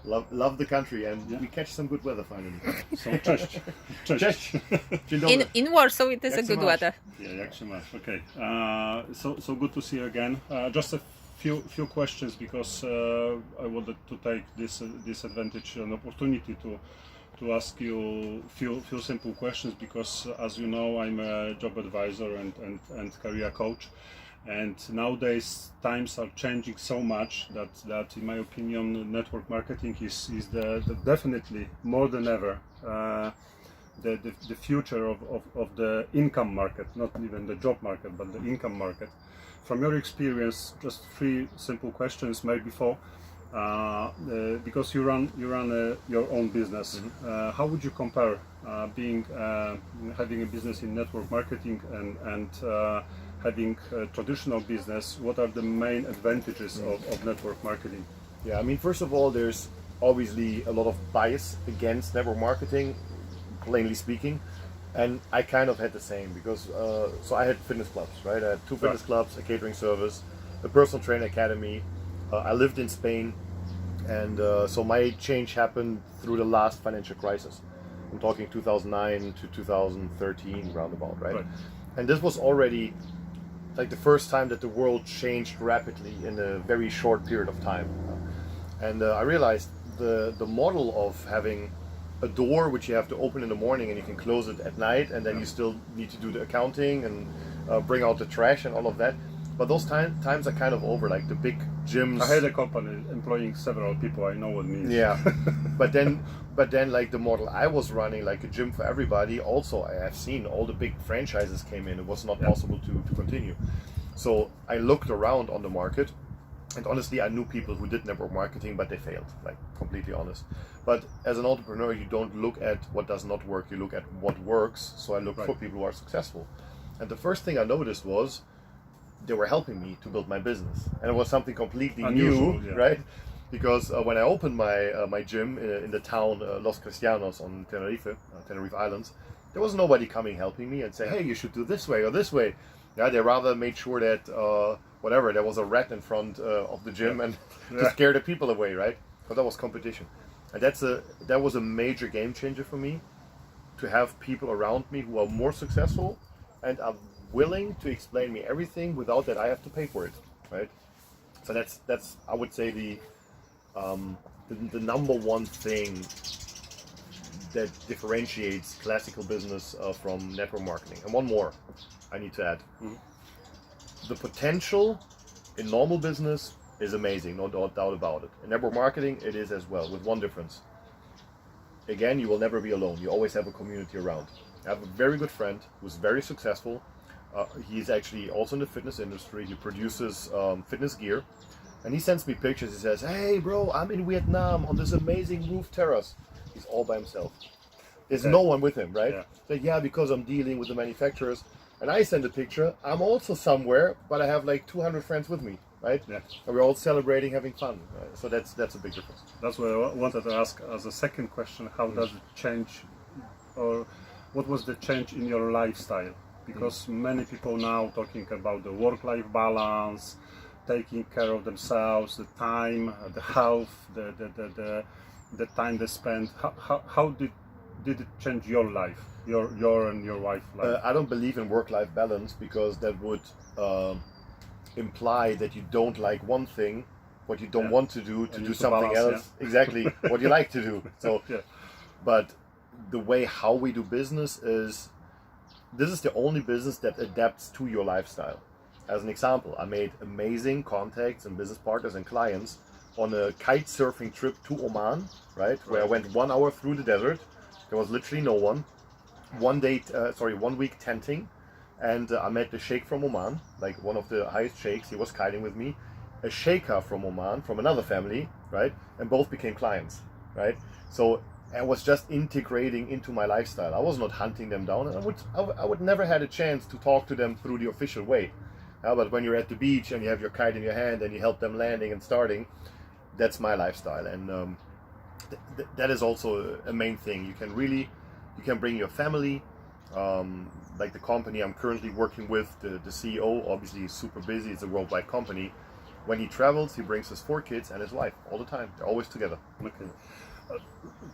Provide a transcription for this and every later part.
Love the country, and we catch some good weather finally. So cześć. Cześć. Dzień dobry. In Warsaw it is a good weather. Yeah, jak się masz? Okay. So good to see you again. Just a few questions, because I wanted to take this advantage and opportunity to ask you few simple questions, because as you know, I'm a job advisor and career coach. And nowadays times are changing so much that in my opinion network marketing is definitely more than ever the future of the income market, not even the job market, but the income market. From your experience, just 3 simple questions, maybe 4, because you run your own business. How would you compare having a business in network marketing and having a traditional business? What are the main advantages of network marketing? Yeah, I mean, first of all, there's obviously a lot of bias against network marketing, plainly speaking, and I kind of had the same, because so I had fitness clubs, right? I had 2 fitness clubs, a catering service, a personal trainer academy. I lived in Spain, and so my change happened through the last financial crisis. I'm talking 2009 to 2013, roundabout, right? And this was already like the first time that the world changed rapidly in a very short period of time. And I realized the model of having a door which you have to open in the morning and you can close it at night, and then you still need to do the accounting and bring out the trash and all of that. But those times are kind of over, like the big gyms. I had a company employing several people, I know what it means. Yeah, but then like the model I was running, like a gym for everybody, also I have seen all the big franchises came in. It was not possible to continue. So I looked around on the market, and honestly I knew people who did network marketing, but they failed, like completely honest. But as an entrepreneur, you don't look at what does not work, you look at what works. So I looked for people who are successful. And the first thing I noticed was they were helping me to build my business, and it was something completely unusual, new, right? Because when I opened my gym in the town Los Cristianos on Tenerife Islands, there was nobody coming helping me and say, hey, you should do this way or this way. Yeah, they rather made sure that whatever, there was a rat in front of the gym and to scare the people away, right? But that was competition, and that was a major game changer for me, to have people around me who are more successful and are willing to explain me everything without that I have to pay for it, right? So that's I would say the number one thing that differentiates classical business from network marketing. And one more I need to add. The potential in normal business is amazing, no doubt about it. In network marketing it is as well, with one difference. Again, you will never be alone. You always have a community around. I have a very good friend who's very successful. He's actually also in the fitness industry. He produces fitness gear, and he sends me pictures. He says, hey bro, I'm in Vietnam on this amazing roof terrace. He's all by himself. There's no one with him, right? Yeah, because I'm dealing with the manufacturers. And I send a picture, I'm also somewhere, but I have like 200 friends with me, right? And we're all celebrating, having fun. Right? So that's a big difference. That's what I wanted to ask as a second question. How does it change, or what was the change in your lifestyle? Because many people now talking about the work-life balance, taking care of themselves, the time, the health, the time they spend. How did it change your life, your and your wife's life? I don't believe in work-life balance, because that would imply that you don't like one thing, what you don't want to do something else. Exactly, what you like to do. So, but the way how we do business is, this is the only business that adapts to your lifestyle. As an example, I made amazing contacts and business partners and clients on a kite surfing trip to Oman, right? Where I went 1 hour through the desert. There was literally no one. 1 week tenting, and I met the sheikh from Oman, like one of the highest sheikhs. He was kiting with me. A sheikha from Oman, from another family, right? And both became clients, right? So I was just integrating into my lifestyle. I was not hunting them down, and I would never had a chance to talk to them through the official way. But when you're at the beach and you have your kite in your hand and you help them landing and starting, that's my lifestyle. And that is also a main thing. You can bring your family. Like the company I'm currently working with, the CEO obviously is super busy. It's a worldwide company, when he travels, he brings his 4 kids and his wife all the time. They're always together. Okay.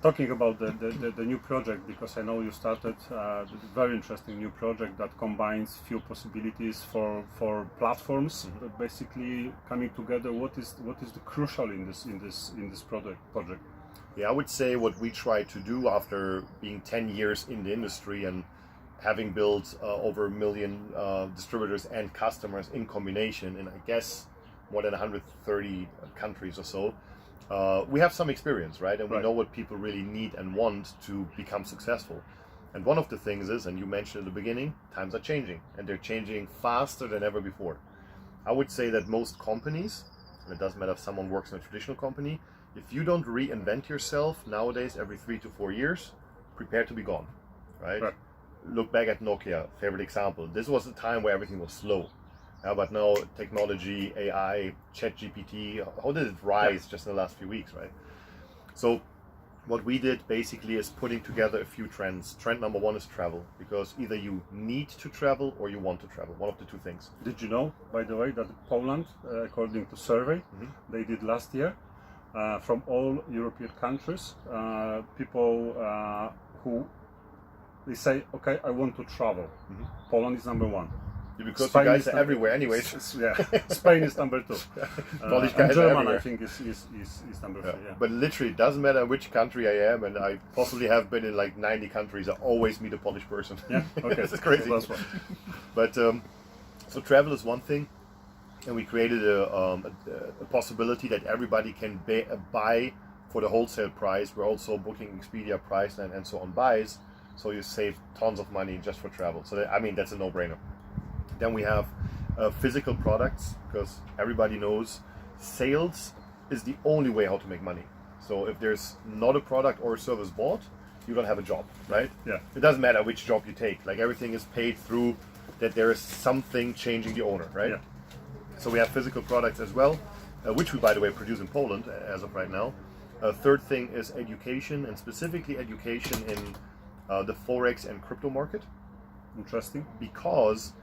Talking about the new project, because I know you started a very interesting new project that combines few possibilities for platforms, basically coming together. What is the crucial in this project? Yeah, I would say what we try to do after being 10 years in the industry and having built over 1 million distributors and customers in combination in, I guess, more than 130 countries or so, we have some experience, right? And we know what people really need and want to become successful. And one of the things is, and you mentioned at the beginning, times are changing, and they're changing faster than ever before. I would say that most companies, and it doesn't matter if someone works in a traditional company, if you don't reinvent yourself nowadays every 3 to 4 years, prepare to be gone, right? Look back at Nokia, favorite example. This was a time where everything was slow. But now technology, AI, ChatGPT, how did it rise just in the last few weeks, right? So what we did basically is putting together a few trends. Trend number 1 is travel, because either you need to travel or you want to travel, one of the 2 things. Did you know, by the way, that Poland, according to survey they did last year, from all European countries, people who they say, okay, I want to travel. Poland is number 1. Because Spain you guys are everywhere anyways. Spain is number 2. Polish guys German, are I think, is number 3. Yeah. But literally, it doesn't matter which country I am, and I possibly have been in like 90 countries, I always meet a Polish person. Yeah, okay. This is crazy. So that's one. But so travel is one thing, and we created a possibility that everybody can buy for the wholesale price. We're also booking Expedia, Priceline, and so on buys, so you save tons of money just for travel. So that's a no-brainer. Then we have physical products, because everybody knows sales is the only way how to make money. So if there's not a product or a service bought, you don't have a job, right? Yeah. It doesn't matter which job you take. Like, everything is paid through that there is something changing the owner, right? Yeah. So we have physical products as well, which we, by the way, produce in Poland as of right now. Third thing is education, and specifically education in the Forex and crypto market. Interesting. Because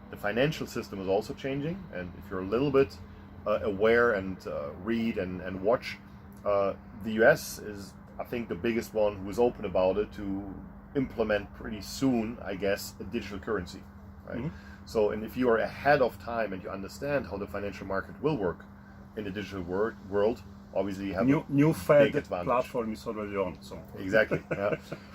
the financial system is also changing, and if you're a little bit aware and read and watch, the US is, I think, the biggest one who is open about it to implement pretty soon, I guess, a digital currency, right? So, and if you are ahead of time and you understand how the financial market will work in the digital world, obviously you have new Fed advantage. Platform is already on. So exactly, yeah.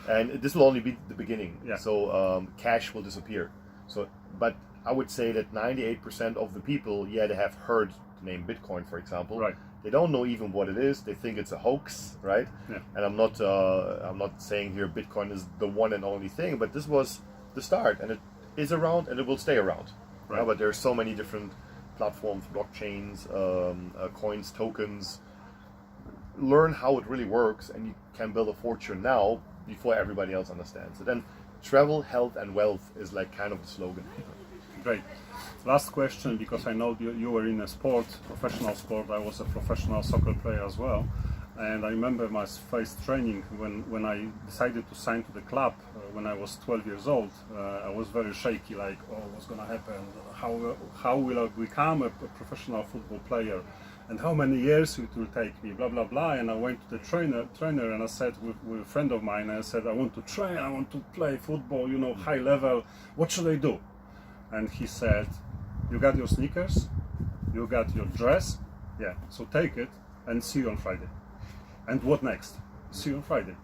And this will only be the beginning. Yeah. So cash will disappear. So, but I would say that 98% of the people, they have heard the name Bitcoin, for example. Right. They don't know even what it is. They think it's a hoax, right? Yeah. And I'm not saying here Bitcoin is the one and only thing, but this was the start, and it is around and it will stay around. Right. Yeah, but there are so many different platforms, blockchains, coins, tokens. Learn how it really works, and you can build a fortune now before everybody else understands it. And travel, health, and wealth is like kind of the slogan. Great. Last question, because I know you were in a sport, professional sport. I was a professional soccer player as well, and I remember my first training when I decided to sign to the club when I was 12 years old. I was very shaky, like, oh, what's gonna happen? How will I become a professional football player? And how many years it will take me, blah, blah, blah. And I went to the trainer and I said with a friend of mine, I said, I want to train, I want to play football, high level. What should I do? And he said, you got your sneakers, you got your dress, so take it and see you on Friday. And what next? See you on Friday.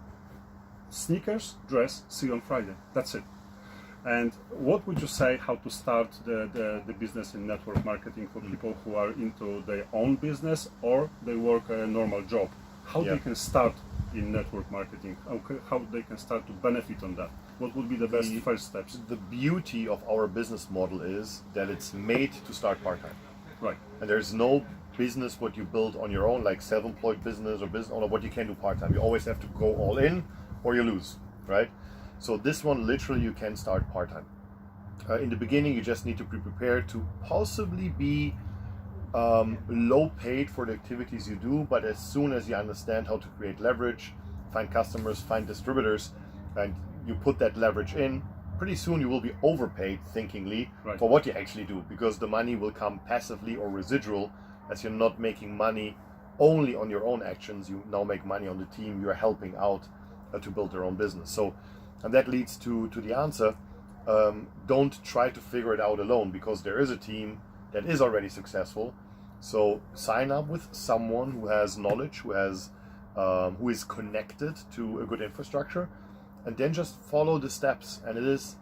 Sneakers, dress, see you on Friday. That's it. And what would you say how to start the business in network marketing for people who are into their own business or they work a normal job? How they can start in network marketing? How they can start to benefit on that? What would be the best first steps? The beauty of our business model is that it's made to start part-time. Right. And there's no business what you build on your own, like self-employed business or business owner, what you can do part-time. You always have to go all in or you lose, right? So this one, literally, you can start part-time. In the beginning, you just need to be prepared to possibly be low paid for the activities you do, but as soon as you understand how to create leverage, find customers, find distributors, and you put that leverage in, pretty soon you will be overpaid thinkingly for what you actually do, because the money will come passively or residual as you're not making money only on your own actions. You now make money on the team you're helping out to build their own business. So, and that leads to the answer. Don't try to figure it out alone, because there is a team that is already successful. So sign up with someone who has knowledge, who is connected to a good infrastructure, and then just follow the steps. And it is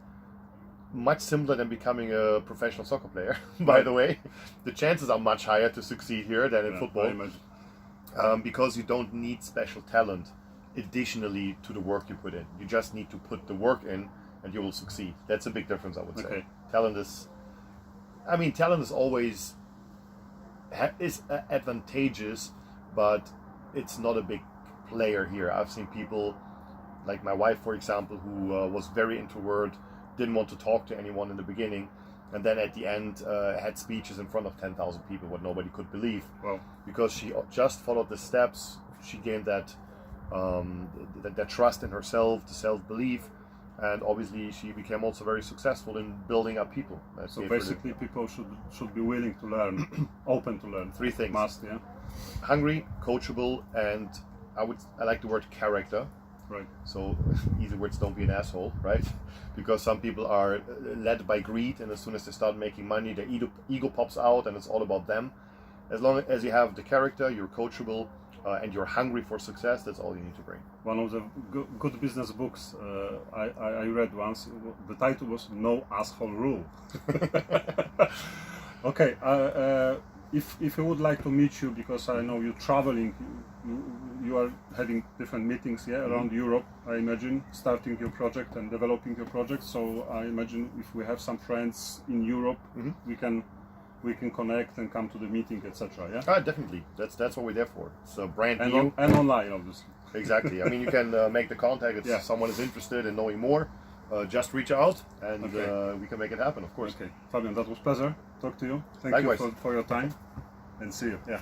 much simpler than becoming a professional soccer player. By the way, the chances are much higher to succeed here than in football, because you don't need special talent additionally to the work you put in. You just need to put the work in, and you will succeed. That's a big difference, I would say. Talent is always advantageous, but it's not a big player here. I've seen people like my wife, for example, who was very introvert, didn't want to talk to anyone in the beginning, and then at the end had speeches in front of 10,000 people, what nobody could believe. Well, because she just followed the steps, she gained that trust in herself, the self-belief, and obviously she became also very successful in building up people. So basically people should be willing to learn, open to learn. 3 things. Must, yeah. Hungry, coachable, and I like the word character. Right. So easy words, don't be an asshole, right? Because some people are led by greed, and as soon as they start making money, their ego pops out and it's all about them. As long as you have the character, you're coachable, and you're hungry for success, that's all you need to bring. One of the good business books I read once, the title was No Asshole Rule. Okay, if I would like to meet you, because I know you're traveling, you are having different meetings around Europe, I imagine, starting your project and developing your project. So I imagine if we have some friends in Europe, we can connect and come to the meeting, etc. Yeah. Definitely. That's what we're there for. So brand and new and online, obviously. Exactly. I mean, you can make the contact if someone is interested in knowing more. Just reach out, and we can make it happen. Of course. Okay, Fabian, that was a pleasure. Talk to you. Thank you for your time, and see you. Yeah.